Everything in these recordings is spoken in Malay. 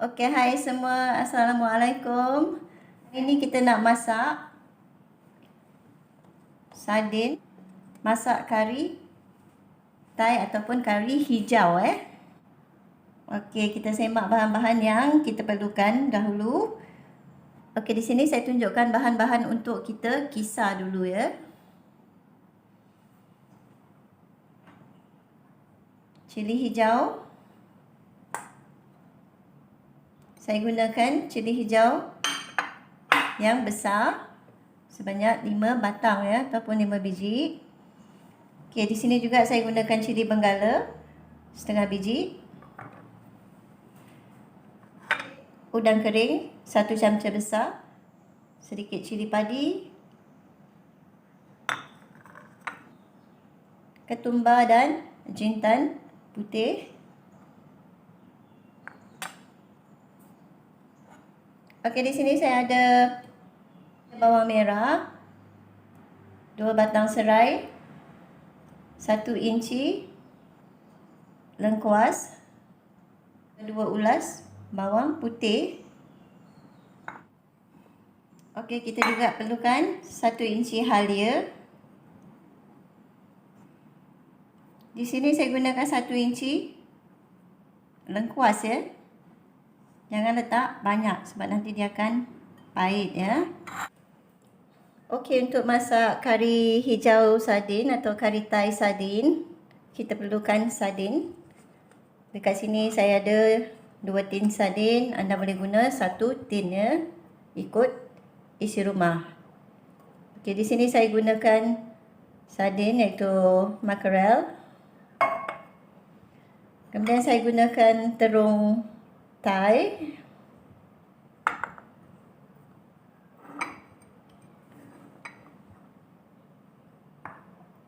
Okey, hai semua. Assalamualaikum. Hari ni kita nak masak sardin, masak kari Thai ataupun kari hijau Okey, kita semak bahan-bahan yang kita perlukan dahulu. Okey, di sini saya tunjukkan bahan-bahan untuk kita kisar dulu ya. Cili hijau. Saya gunakan cili hijau yang besar sebanyak 5 batang ya ataupun 5 biji. Okey, di sini juga saya gunakan cili benggala setengah biji. Udang kering 1 camca besar. Sedikit cili padi. Ketumbar dan jintan putih. Okey, di sini saya ada bawang merah, 2 batang serai, 1 inci lengkuas, 2 ulas bawang putih. Okey, kita juga perlukan 1 inci halia. Di sini saya gunakan 1 inci lengkuas ya. Jangan letak banyak sebab nanti dia akan pahit ya. Okey, untuk masak kari hijau sardin atau kari Thai sardin, kita perlukan sardin. Dekat sini saya ada 2 tin sardin. Anda boleh guna 1 tin ya, ikut isi rumah. Okey, di sini saya gunakan sardin iaitu mackerel. Kemudian saya gunakan terung Thai.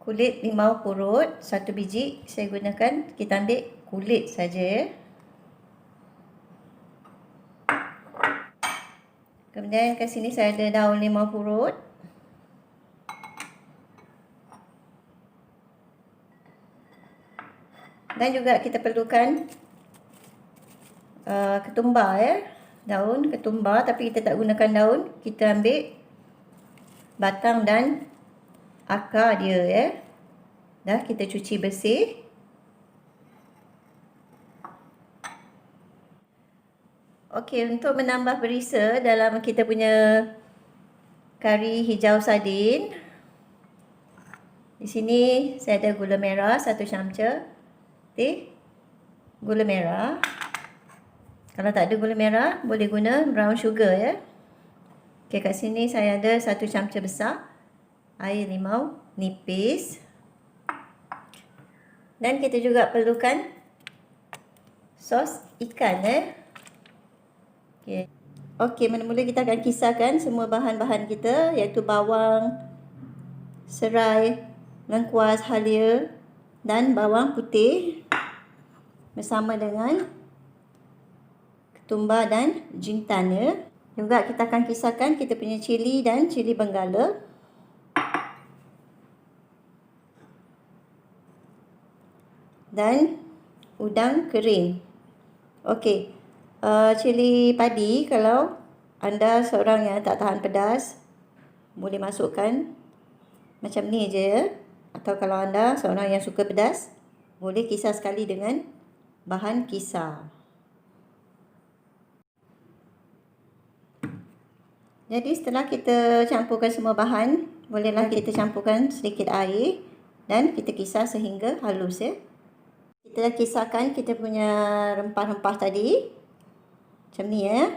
Kulit limau purut 1 biji saya gunakan. Kita ambil kulit saja ya. Kemudian kat sini saya ada daun limau purut. Dan juga kita perlukan ketumbar ya. Daun ketumbar, tapi kita tak gunakan daun. Kita ambil batang dan akar dia ya. Dah kita cuci bersih. Okey, untuk menambah berisa dalam kita punya kari hijau sardin, di sini saya ada gula merah 1 camca. Gula merah. Kalau tak ada gula merah, boleh guna brown sugar ya. Okey, kat sini saya ada 1 camca besar air limau nipis. Dan kita juga perlukan sos ikan Okey. Okey, mula-mula kita akan kisarkan semua bahan-bahan kita iaitu bawang, serai, lengkuas, halia dan bawang putih bersama dengan ketumbar dan jintan ya. Juga kita akan kisarkan kita punya cili dan cili benggala. Dan udang kering. Okey. Cili padi, kalau anda seorang yang tak tahan pedas, boleh masukkan macam ni je ya. Atau kalau anda seorang yang suka pedas, boleh kisar sekali dengan bahan kisar. Jadi setelah kita campurkan semua bahan, bolehlah kita campurkan sedikit air dan kita kisar sehingga halus ya. Kita dah kisarkan kita punya rempah-rempah tadi. Macam ni ya.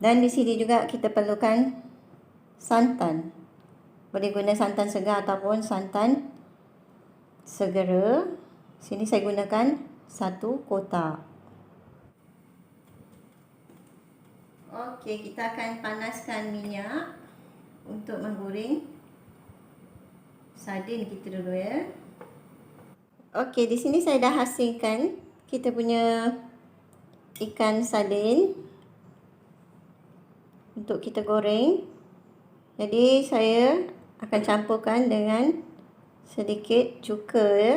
Dan di sini juga kita perlukan santan. Boleh guna santan segar ataupun santan segera. Sini saya gunakan 1 kotak. Okey, kita akan panaskan minyak untuk menggoreng sardin kita dulu ya. Okey, di sini saya dah hasilkan kita punya ikan sardin untuk kita goreng. Jadi saya akan campurkan dengan sedikit cuka ya.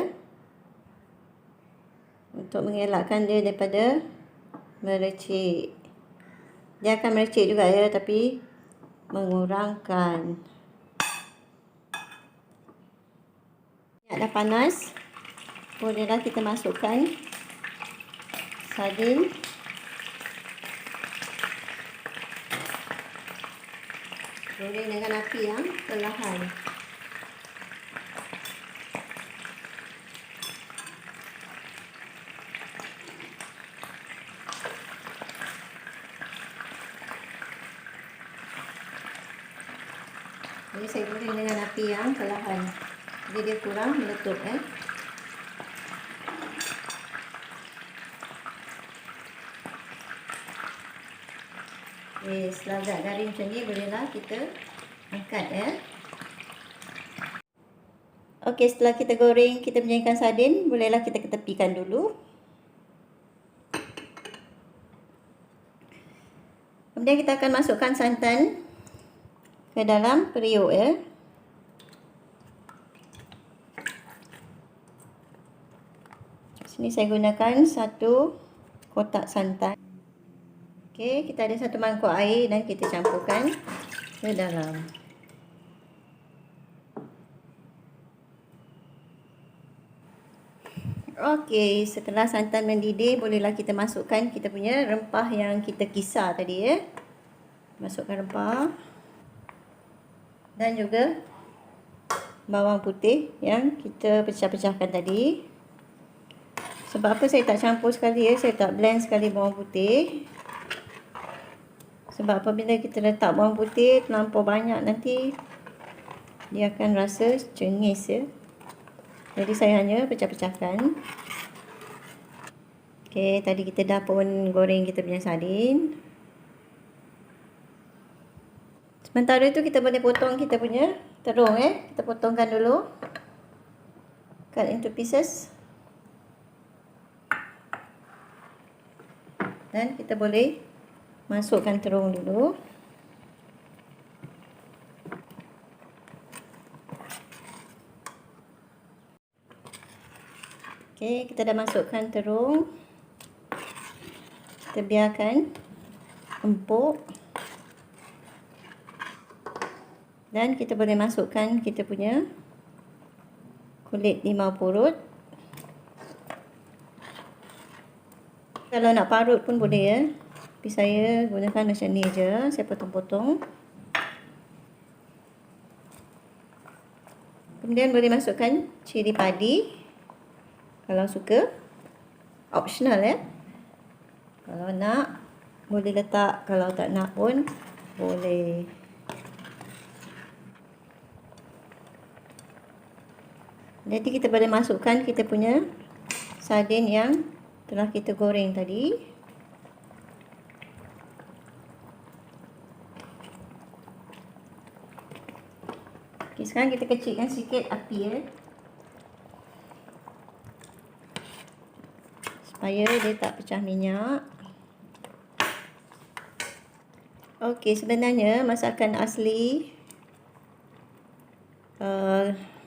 untuk mengelakkan dia daripada merecik. Dia akan merecik juga ya, tapi mengurangkan. Minyak dah panas, bolehlah kita masukkan sardin. Goreng dengan api yang perlahan. Jadi saya goreng dengan api yang perlahan. Jadi dia kurang meletup Okay, setelah agak garing macam ni, bolehlah kita angkat Okey, setelah kita goreng, kita punya ikan sardin, bolehlah kita ketepikan dulu. Kemudian kita akan masukkan santan ke dalam periuk Sini saya gunakan 1 kotak santan. Okey, kita ada 1 mangkuk air dan kita campurkan ke dalam. Okey, setelah santan mendidih, bolehlah kita masukkan kita punya rempah yang kita kisar tadi Masukkan rempah. Dan juga bawang putih yang kita pecah-pecahkan tadi. Sebab apa saya tak campur sekali saya tak blend sekali bawang putih. Sebab apabila kita letak bawang putih terlampau banyak, nanti dia akan rasa cengis Jadi saya hanya pecah-pecahkan. Okey, tadi kita dah pun goreng kita punya sardin. Sementara itu kita boleh potong kita punya terung Kita potongkan dulu. Cut into pieces. Dan kita boleh masukkan terung dulu. Okey, kita dah masukkan terung. Kita biarkan empuk. Dan kita boleh masukkan kita punya kulit limau purut. Kalau nak parut pun boleh Tapi saya gunakan macam ni je. Saya potong-potong. Kemudian boleh masukkan cili padi. Kalau suka. Optional Kalau nak, boleh letak. Kalau tak nak pun, boleh. Jadi kita boleh masukkan kita punya sardin yang telah kita goreng tadi. Okay, sekarang kita kecilkan sikit api supaya dia tak pecah minyak. Okey, sebenarnya masakan asli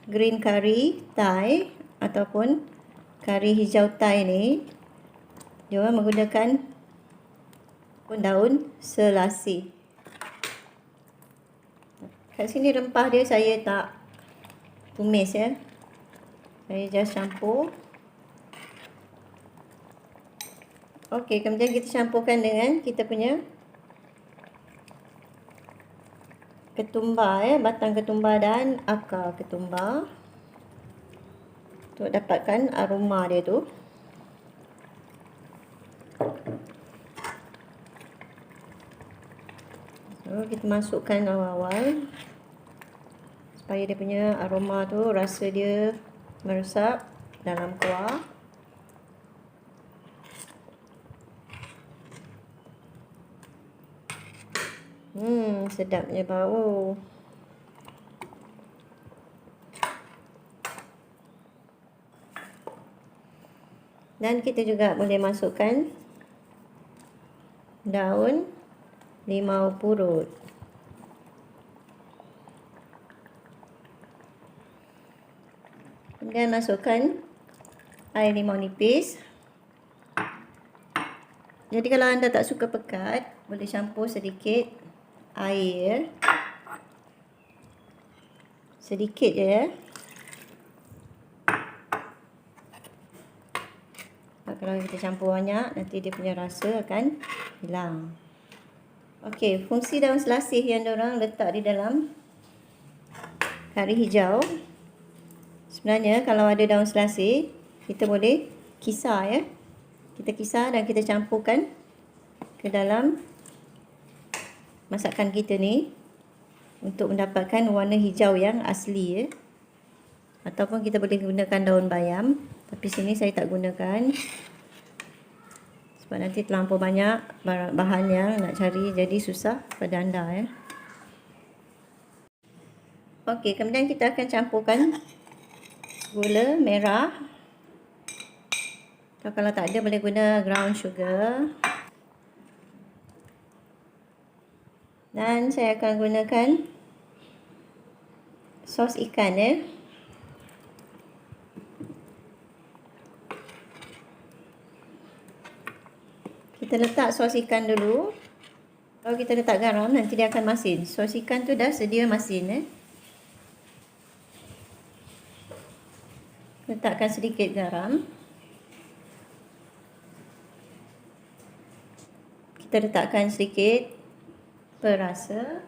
green curry Thai ataupun kari hijau Thai ni, dia orang menggunakan daun selasi. Kat sini rempah dia saya tak tumis Saya just campur. Okey, kemudian kita campurkan dengan kita punya ketumbar batang ketumbar dan akar ketumbar untuk dapatkan aroma dia tu. So, kita masukkan awal-awal supaya dia punya aroma tu, rasa dia meresap dalam kuah. Sedapnya bau. Dan kita juga boleh masukkan daun limau purut. Kemudian masukkan air limau nipis. Jadi kalau anda tak suka pekat, boleh campur sedikit air. Sedikit je ya. Kalau kita campur banyak, nanti dia punya rasa akan hilang. Okey, fungsi daun selasih yang diorang letak di dalam kari hijau. Sebenarnya kalau ada daun selasih, kita boleh kisar ya. Kita kisar dan kita campurkan ke dalam masakan kita ni untuk mendapatkan warna hijau yang asli ya. Ataupun kita boleh gunakan daun bayam, tapi sini saya tak gunakan sebab nanti terlampau banyak bahan yang nak cari, jadi susah pada anda ya. Okey, kemudian kita akan campurkan gula merah. Atau kalau tak ada boleh guna brown sugar. Dan saya akan gunakan sos ikan ya. Kita letak sos ikan dulu. Kalau kita letak garam, nanti dia akan masin. Sos ikan tu dah sedia masin ya. Letakkan sedikit garam. Kita letakkan sedikit perasa.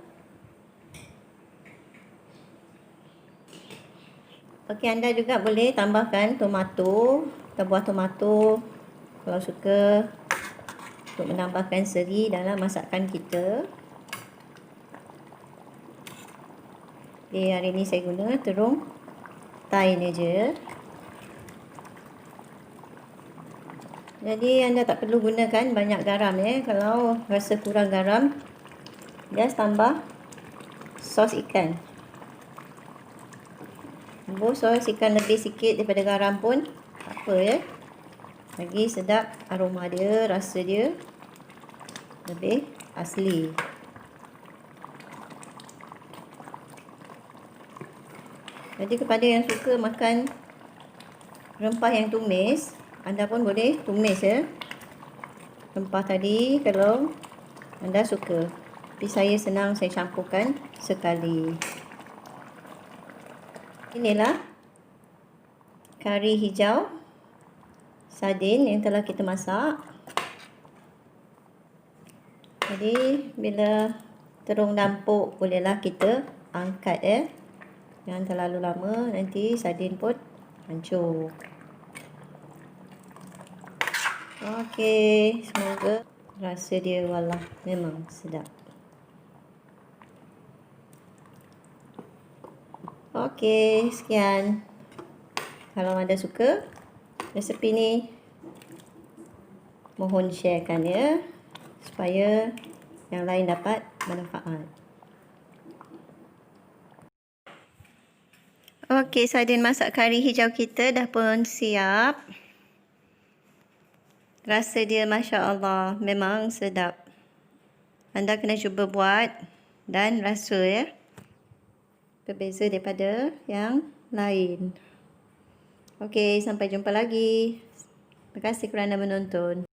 Okey, anda juga boleh tambahkan tomato atau buah tomato kalau suka, untuk menambahkan seri dalam masakan kita. Okay, hari ni saya guna terung Thai ni je. Jadi anda tak perlu gunakan banyak garam ya. Kalau rasa kurang garam, just tambah sos ikan. Sos ikan lebih sikit daripada garam pun tak apa ya. Lagi sedap aroma dia, rasa dia lebih asli. Jadi kepada yang suka makan rempah yang tumis, anda pun boleh tumis ya rempah tadi kalau anda suka. Tapi saya senang saya campurkan sekali. Inilah kari hijau sardin yang telah kita masak. Jadi bila terung dampuk, bolehlah kita angkat ya. Jangan terlalu lama, nanti sardin pun hancur. Okey, semoga rasa dia wallah memang sedap. Okey, sekian. Kalau anda suka resepi ni, mohon sharekan ya, supaya yang lain dapat manfaat. Okey, sardin masak kari hijau kita dah pun siap. Rasa dia Masya Allah memang sedap. Anda kena cuba buat dan rasa ya. Berbeza daripada yang lain. Okey, sampai jumpa lagi. Terima kasih kerana menonton.